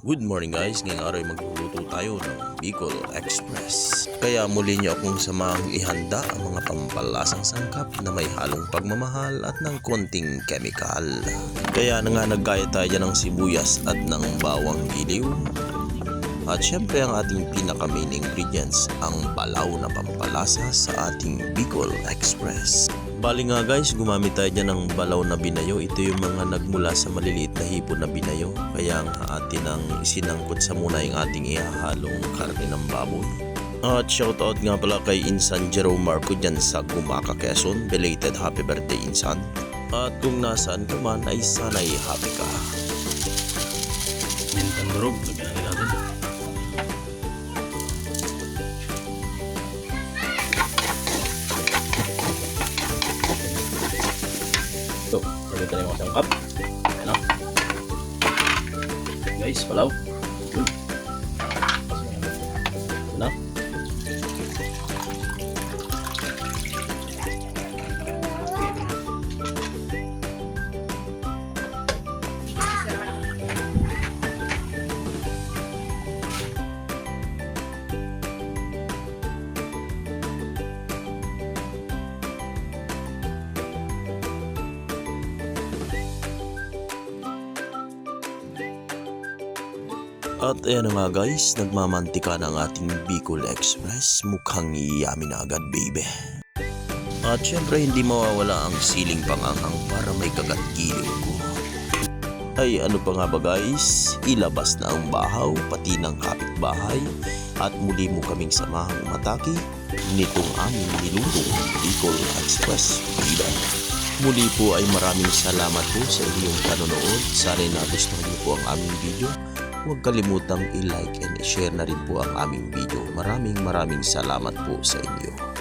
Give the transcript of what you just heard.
Good morning guys, ngayong araw ay magluluto tayo ng Bicol Express. Kaya muli niyo akong samahang ihanda ang mga pampalasang sangkap na may halong pagmamahal at ng konting chemical. Kaya na nga naggaya tayo dyan ng sibuyas at ng bawang giliw. At syempre ang ating pinaka main ingredients, ang balaw na pampalasa sa ating Bicol Express. Bali nga guys, gumamit tayo dyan ng balaw na binayo. Ito yung mga nagmula sa maliliit na hipon na binayo. Kaya nga atin ang isinangkot sa muna yung ating ihahalong karne ng baboy. At shoutout nga pala kay Insan Jerome Marco dyan sa Gumaca, Quezon. Belated happy birthday Insan. At kung nasaan ka man ay sana'y happy ka. Mintan durog, lagyan natin. Ito, lagyan tayo mga sangkap. Ayan o. Guys, palaw. Ito na. At ayan na nga guys, nagmamantika ng ating Bicol Express. Mukhang yummy na agad baby. At syempre hindi mawawala ang siling panganghang para may kagat-giliw ko. Ay ano pa nga ba guys, ilabas na ang bahaw pati ng kapitbahay. At muli mo kaming samahang mataki nitong aming nilutong Bicol Express Bida. Muli po ay maraming salamat po sa inyong panonood. Sana nagustuhan niyo po ang aming video. Huwag kalimutang i-like and i-share na rin po ang aming video. Maraming salamat po sa inyo.